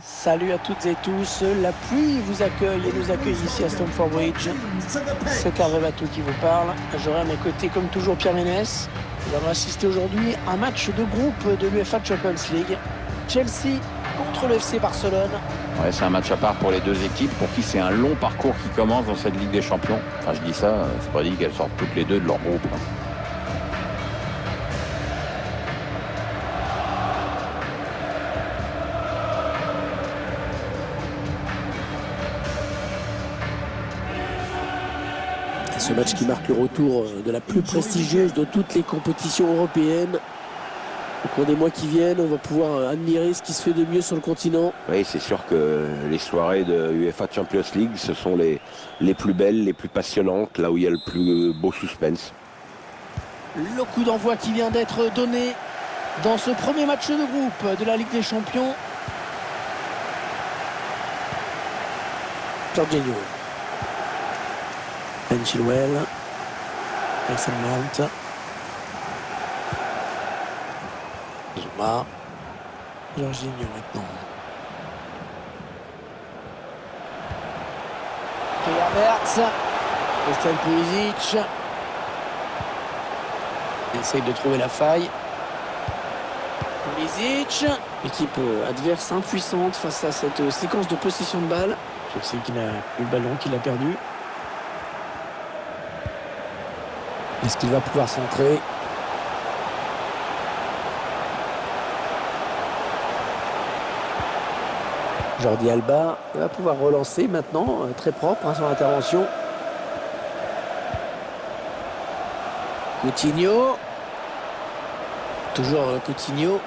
Salut à toutes et tous, la pluie vous accueille et nous accueille ici à Stamford Bridge. C'est Hervé Batou qui vous parle. J'aurai à mes côtés comme toujours Pierre Ménès. Nous allons assister aujourd'hui à un match de groupe de l'UEFA Champions League. Chelsea contre le FC Barcelone. Ouais, c'est un match à part pour les deux équipes, pour qui c'est un long parcours qui commence dans cette Ligue des Champions. Enfin, je dis ça, c'est pas dit qu'elles sortent toutes les deux de leur groupe. Ce match qui marque le retour de la plus prestigieuse de toutes les compétitions européennes. Au cours des mois qui viennent, on va pouvoir admirer ce qui se fait de mieux sur le continent. Oui, c'est sûr que les soirées de UEFA Champions League, ce sont les plus belles, les plus passionnantes, là où il y a le plus beau suspense. Le coup d'envoi qui vient d'être donné dans ce premier match de groupe de la Ligue des Champions. Jorginho. Ben Chilwell. Mason Mount. Zuma. Jorginho maintenant. Kai Havertz. Christian Pulisic. Il essaye de trouver la faille. Pulisic. L'équipe adverse impuissante face à cette séquence de possession de balle. Je sais qu'il a eu le ballon, qu'il a perdu. Est-ce qu'il va pouvoir centrer? Jordi Alba va pouvoir relancer maintenant, très propre son intervention. Coutinho. Toujours Coutinho.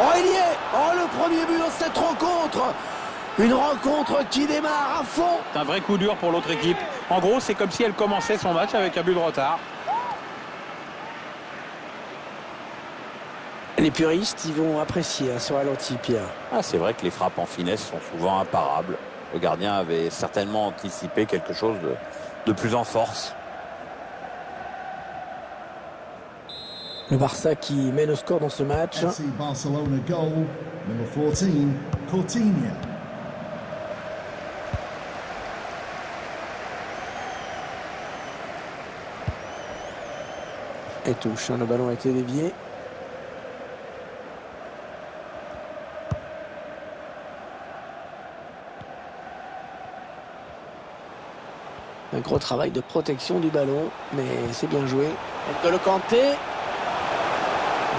Oh, il y est! Oh, le premier but dans cette rencontre! Une rencontre qui démarre à fond. C'est un vrai coup dur pour l'autre équipe. En gros, c'est comme si elle commençait son match avec un but de retard. Les puristes, ils vont apprécier ce ralenti, Pierre. C'est vrai que les frappes en finesse sont souvent imparables. Le gardien avait certainement anticipé quelque chose de plus en force. Le Barça qui mène au score dans ce match. FC Barcelona goal, number 14, Coutinho. Et touche, le ballon a été dévié. Un gros travail de protection du ballon, mais c'est bien joué. N'Golo Kanté.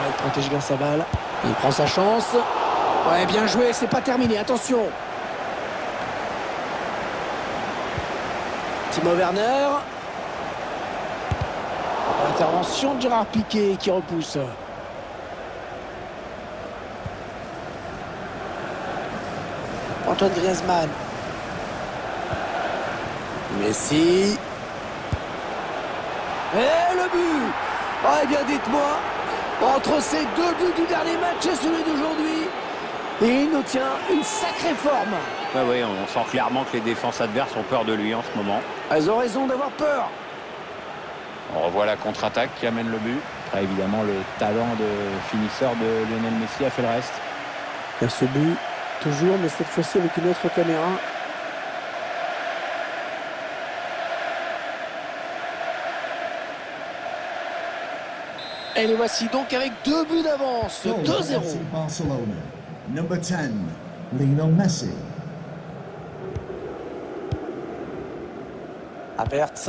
Il protège bien sa balle. Il prend sa chance. Ouais, bien joué, c'est pas terminé, attention. Timo Werner. Intervention de Gérard Piqué qui repousse. Antoine Griezmann. Messi. Et le but! Oh, eh bien, dites-moi, entre ces deux buts du dernier match et celui d'aujourd'hui, il nous tient une sacrée forme. Oui, on sent clairement que les défenses adverses ont peur de lui en ce moment. Elles ont raison d'avoir peur. On revoit la contre-attaque qui amène le but. Après, évidemment, le talent de finisseur de Lionel Messi a fait le reste. Il y a ce but, toujours, mais cette fois-ci avec une autre caméra. Et les voici donc avec 2 buts d'avance, Goal 2-0. FC Barcelona, number 10, Lionel Messi. Havertz,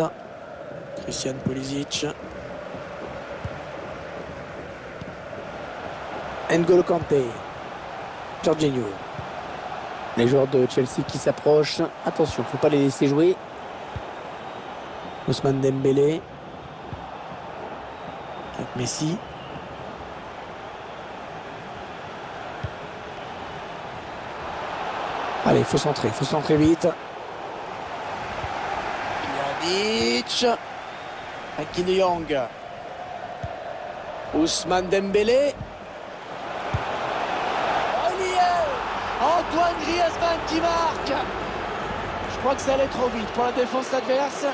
Christian Pulisic, N'Golo Kanté, Jorginho. Les joueurs de Chelsea qui s'approchent. Attention, faut pas les laisser jouer. Ousmane Dembélé. Avec Messi. Allez, il faut centrer vite. Pjanic. Frenkie de Jong. Ousmane Dembélé. Oh, il y est. Antoine Griezmann qui marque. Je crois que ça allait trop vite pour la défense adverse.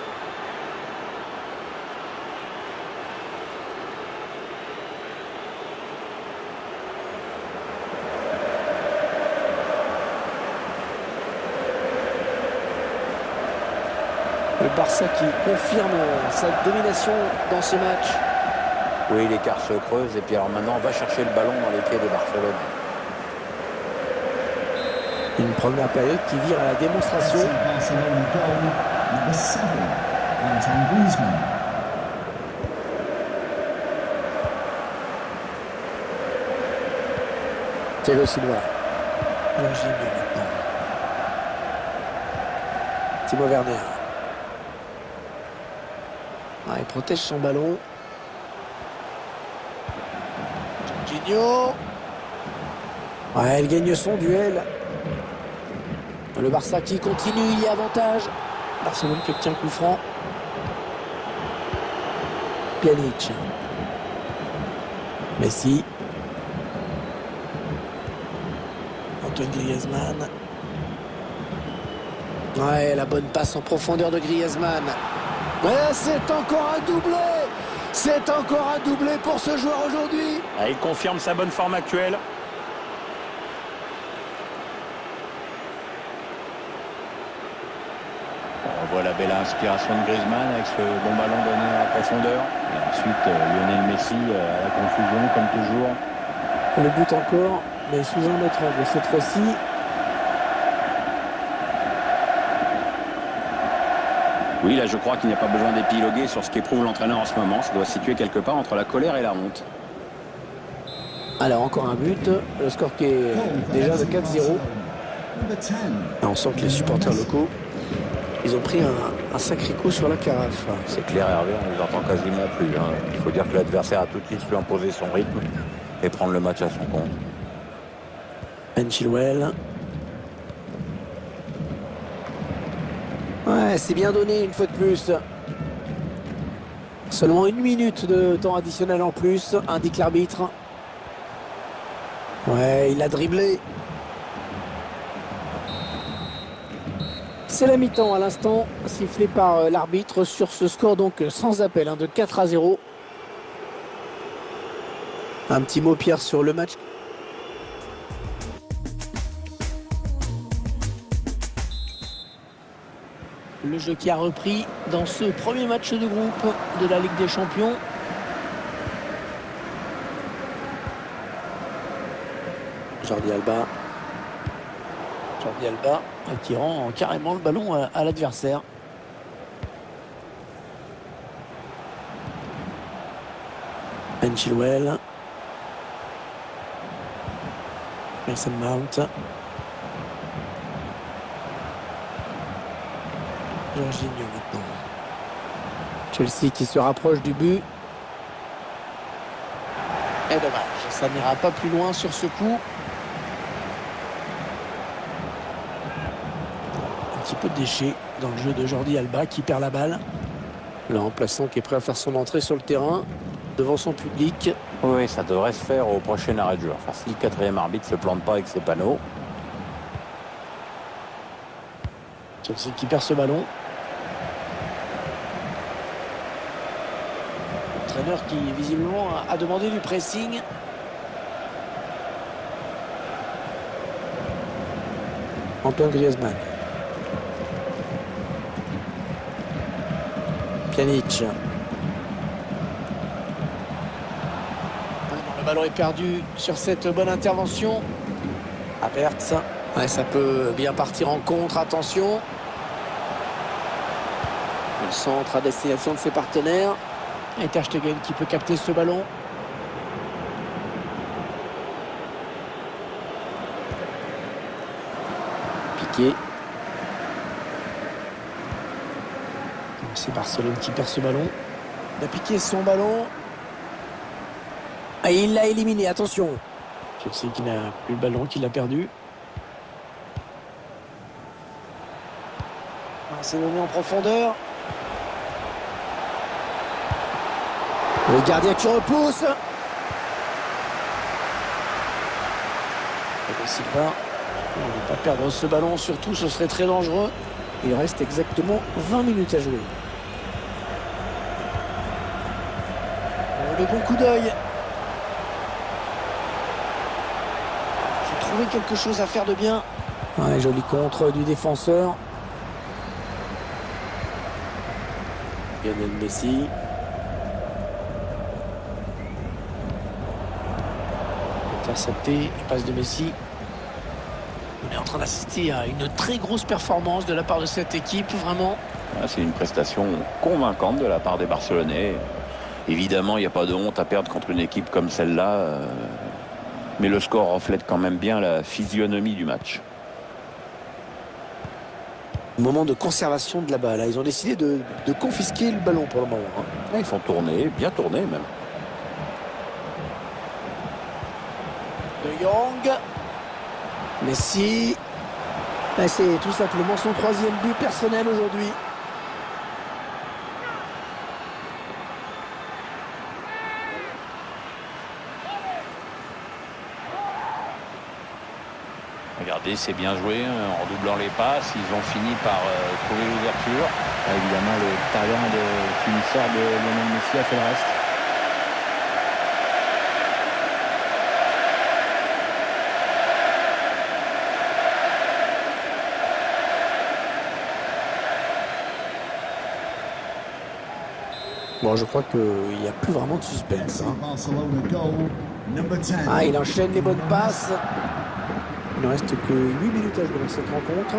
Le Barça qui confirme sa domination dans ce match. Oui, l'écart se creuse et puis alors maintenant on va chercher le ballon dans les pieds de Barcelone. Une première période qui vire à la démonstration. Barcelona goal, number 7, Antoine Griezmann. Thiago Silva. Jorginho maintenant. Timo Werner. Il protège son ballon. Jorginho. Elle gagne son duel. Le Barça qui continue, il y a avantage. Barcelone qui obtient coup franc. Pjanic. Messi. Antoine Griezmann. La bonne passe en profondeur de Griezmann. C'est encore un doublé. C'est encore un doublé pour ce joueur aujourd'hui. Il confirme sa bonne forme actuelle. On voit la belle inspiration de Griezmann avec ce bon ballon donné à la profondeur. Et ensuite, Lionel Messi à la confusion, comme toujours. Le but encore, mais sous un autre angle cette fois-ci. Oui, là je crois qu'il n'y a pas besoin d'épiloguer sur ce qu'éprouve l'entraîneur en ce moment. Ça doit se situer quelque part entre la colère et la honte. Alors encore un but, le score qui est déjà de 4-0. Number 10. On sent que les supporters locaux, ils ont pris un sacré coup sur la carafe. C'est clair, Hervé, on ne les entend quasiment plus. Il faut dire que l'adversaire a tout de suite lui imposer son rythme et prendre le match à son compte. Ben Chilwell. C'est bien donné une fois de plus. Seulement 1 minute de temps additionnel en plus, indique l'arbitre. Il a dribblé. C'est la mi-temps à l'instant, sifflé par l'arbitre sur ce score donc sans appel, de 4-0. Un petit mot, Pierre, sur le match. Le jeu qui a repris dans ce premier match de groupe de la Ligue des Champions. Jordi Alba qui rend carrément le ballon à l'adversaire. Ben Chilwell. Mason Mount. Jorginho maintenant. Chelsea qui se rapproche du but. Et dommage, ça n'ira pas plus loin sur ce coup. Un petit peu de déchet dans le jeu de Jordi Alba qui perd la balle. Le remplaçant qui est prêt à faire son entrée sur le terrain devant son public. Oui, ça devrait se faire au prochain arrêt de jeu. Enfin, si le quatrième arbitre ne se plante pas avec ses panneaux. Chelsea qui perd ce ballon. L'entraîneur qui visiblement a demandé du pressing. Antoine Griezmann. Pjanic. Le ballon est perdu sur cette bonne intervention. Havertz. Ça peut bien partir en contre, attention. Le centre à destination de ses partenaires. Et Ter Stegen qui peut capter ce ballon. Piqué. C'est Barcelone qui perd ce ballon. Il a piqué son ballon. Et il l'a éliminé, attention. Chelsea qui n'a plus le ballon, qui l'a perdu. C'est donné en profondeur. Le gardien qui repousse. Silva. On ne va pas perdre ce ballon, surtout ce serait très dangereux. Il reste exactement 20 minutes à jouer. Le bon coup d'œil. Il faut trouver quelque chose à faire de bien. Joli contre du défenseur. Lionel Messi. Intercepté, passe de Messi. On est en train d'assister à une très grosse performance de la part de cette équipe, vraiment. C'est une prestation convaincante de la part des Barcelonais. Évidemment, il n'y a pas de honte à perdre contre une équipe comme celle-là. Mais le score reflète quand même bien la physionomie du match. Moment de conservation de la balle. Ils ont décidé de confisquer le ballon pour le moment. Ils font tourner, bien tourner même. De Jong. Messi. C'est tout simplement son 3e but personnel aujourd'hui. Regardez, c'est bien joué, en doublant les passes, ils ont fini par trouver l'ouverture. Évidemment, le talent de finisseur de Lionel Messi a fait le reste. Bon, je crois qu'il n'y a plus vraiment de suspense. Barcelona goal, number 10. Il enchaîne les bonnes passes. Il ne reste que 8 minutes à jouer dans cette rencontre.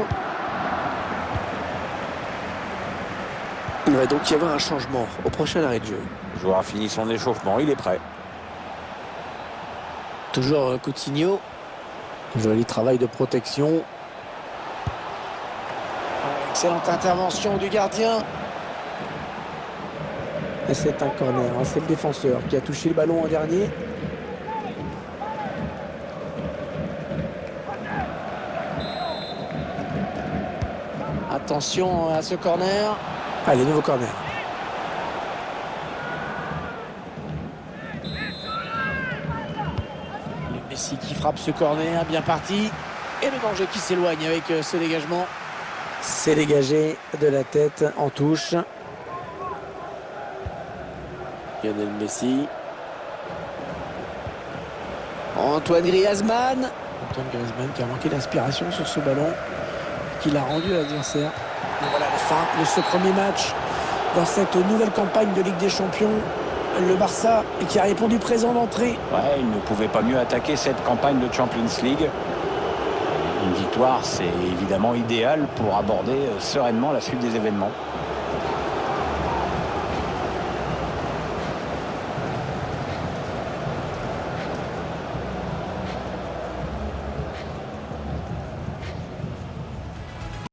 Il va donc y avoir un changement au prochain arrêt de jeu. Le joueur a fini son échauffement, il est prêt. Toujours Coutinho. Joli travail de protection. Excellente intervention du gardien. Et c'est un corner. C'est le défenseur qui a touché le ballon en dernier. Attention à ce corner. Allez, nouveau corner. Le Messi qui frappe ce corner, bien parti. Et le danger qui s'éloigne avec ce dégagement. C'est dégagé de la tête en touche. Lionel Messi. Antoine Griezmann. Antoine Griezmann qui a manqué d'inspiration sur ce ballon, qui l'a rendu à l'adversaire. Voilà la fin de ce premier match dans cette nouvelle campagne de Ligue des Champions. Le Barça qui a répondu présent d'entrée. Ouais, il ne pouvait pas mieux attaquer cette campagne de Champions League. Une victoire, c'est évidemment idéal pour aborder sereinement la suite des événements.